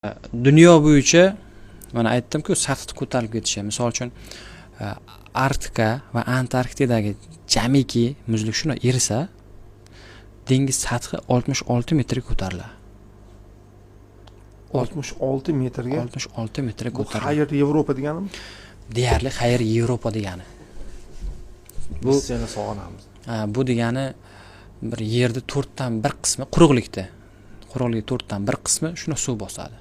Dunyo bo'yicha mana aytdim-ku, sathni ko'tarilib ketishi. Misol uchun Arktika va Antarktidadagi jamiki muzlik shuni erisa, dengiz sathi 66 metrga ko'tariladi. 66 metrga? 66 metrga ko'tariladi. Xayr Yevropa deganimi? Deyarli xayr Yevropa degani. Biz seni sog'inamiz. Bu degani bir yerda 4 dan 1 qismi quruqlikda. Quruqlik 4 dan 1 qismi shuni suv bosadi.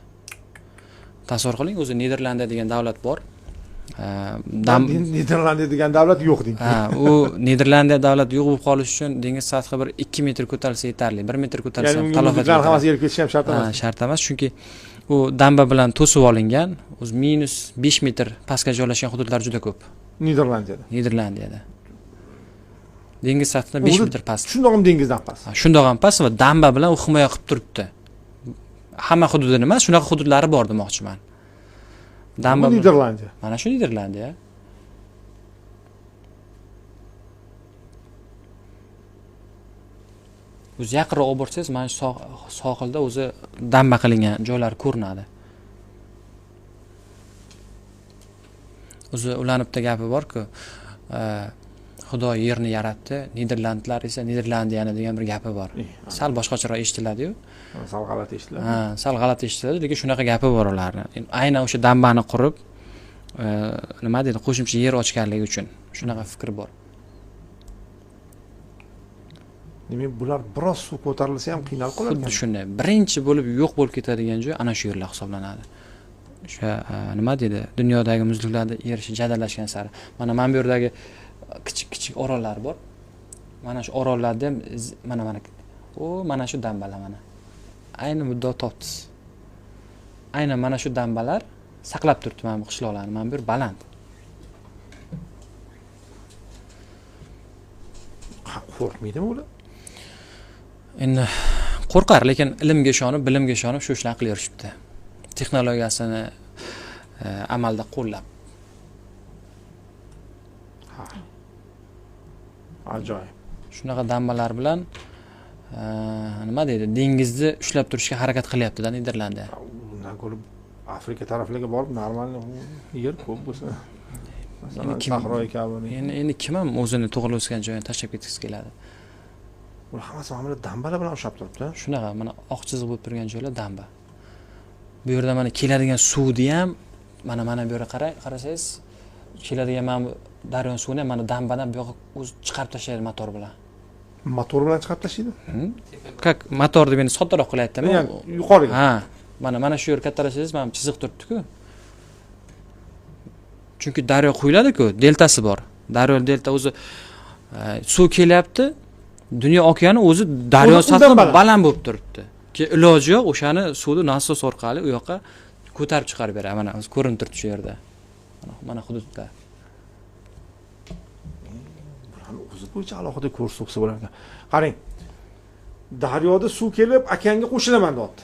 Tasavvur qiling, o'zi Niderlandiya degan davlat bor. Niderlandiya degan davlat yo'q deydi. U Niderlandiya davlat yo'q bo'lib qolish uchun dengiz sathi bir 2 metr ko'tarilsa yetarli. 1 metr ko'tarilsa ham talofat. Ya'ni hammasi yerga ketishi ham shart emas. Shart emas, chunki u damba bilan to'sib olingan, o'zi -5 metr pastga joylashgan hududlar juda ko'p. Niderlandiyada. Dengiz sathidan 5 metr past. Shundoq ham dengizdan past. Shundoq ham past va damba bilan u himoya qilib turibdi. Hamma hududini emas, shunaqa hududlari bor demoqchiman. Bu Niderlandiya. Mana shu Niderlandiya. O'zi yaqinroq olib borsangiz, mana shu sohilda o'zi damba qilingan joylar ko'rinadi. O'zi ularning bitta gapi bor-ku, Xudo yerni yaratdi, Niderlandlar esa Niderlandiyani degan bir gapi bor. Sal boshqacharoq eshitiladi-yu. Sal g'alati eshitiladi. Sal g'alati eshitiladi, lekin shunaqa gapi bor ularning. Aynan o'sha dambani qurib, nima deydi, qo'shimcha yer ochganligi uchun shunaqa fikr bor. Demak, bular biroz suv ko'tarilsa ham qiynalib qoladi. Xuddi shunday. Birinchi bo'lib yo'q bo'lib ketadigan joy ana shu yerlar hisoblanadi. O'sha nima deydi, dunyodagi muzliklarda erishi jadallashgan sari. Mana bu yerdagi kichik orollar bor. Mana shu orollarda ham mana shu dambalar mana. Ayni muddao topdingiz. Aynan mana shu dambalar saqlab turibdi mana bu qishloqlarni. Mana bu yer baland. Qo'rqmaydimi ular? Endi qo'rqar, lekin ilmga ishonib, bilimga ishonib shu ishlarni qilaverishibdi. Texnologiyasini amalda qo'llab. Ajoyib. Shunaqa dambalar bilan nima deydi, dengizni ushlab turishga harakat qilyapti-da Niderlandiya. Undan ko'ra Afrika taraflarga borib, normal yer ko'p bo'lsa, masalan, sahroy kabi. Endi kim ham o'zini tug'ilib o'sgan joyini tashlab ketgisi keladi? Ular hammasi mana dambalar bilan ushlab turibdi. Shunaqa, mana oq chiziq bo'lib turgan joylar damba. Bu yerda mana keladigan suvni ham mana bu yerga qarasangiz, keladigan mana daryo suvini mana dambadan bu yoqqa o'zi chiqarib tashlaydi motor bilan. Motor bilan chiqarib tashlaydi? Как motor deb endi soddaroq qilyaptimi? Ya'ni yuqoriga. Ha, mana shu yer kattalasangiz, mana chiziq turibdi-ku. Chunki daryo quyiladi-ku, deltasi bor. Daryo delta o'zi suv kelyapti, dunyo okeani o'zi daryo sathidan baland bo'lib turibdi. Iloji yo'q, o'shani suvni nasos orqali u yoqqa ko'tarib chiqarib beradi. Mana o'zi ko'rinib turibdi shu yerda. Mana hududda. O'zi bo'yicha alohida kurs o'qisa bo'lar ekan. Qarang. Daryoda suv kelib, okeanga qo'shilaman deyapti.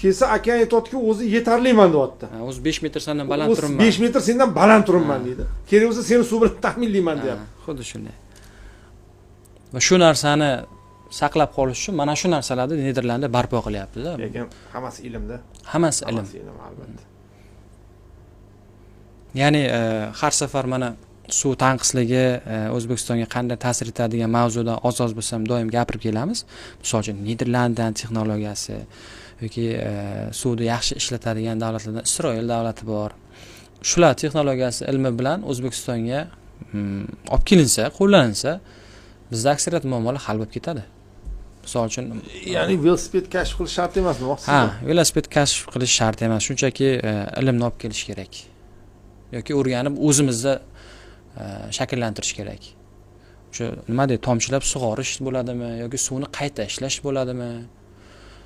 Kelsa okean aytayotki, o'zi yetarliman deyapti. O'zi 5 metr sendan baland turibman. 5 metr sendan baland turibman deydi. Kerak bo'lsa seni suv bilan ta'minlayman deyapti. Xuddi shunday. Va shu narsani saqlab qolish uchun mana shu narsalarni Niderlandiya barpo qilyapti-da. Lekin hammasi ilmda. Hammasi ilm, albatta. Ya'ni har safar mana suv tanqisligi O'zbekistonga qanday ta'sir etadigan mavzuda oz bo'lsam doim gapirib kelamiz. Misol uchun Niderlandiya texnologiyasi yoki suvni yaxshi ishlatadigan davlatlardan Isroil davlati bor. Shular texnologiyasi ilmi bilan O'zbekistonga olib kelinsa, qo'llanilsa, bizda aksariyat muammolar hal bo'lib ketadi. Misol uchun, ya'ni velosiped kashf qilish shart emasmi vaqtida? Ha, velosiped kashf qilish shart emas, shunchaki ilmni olib kelish kerak. Yoki o'rganib o'zimizda shakllantirish kerak. O'sha nima deydi, tomchilab sug'orish bo'ladimi yoki suvni qayta ishlash bo'ladimi?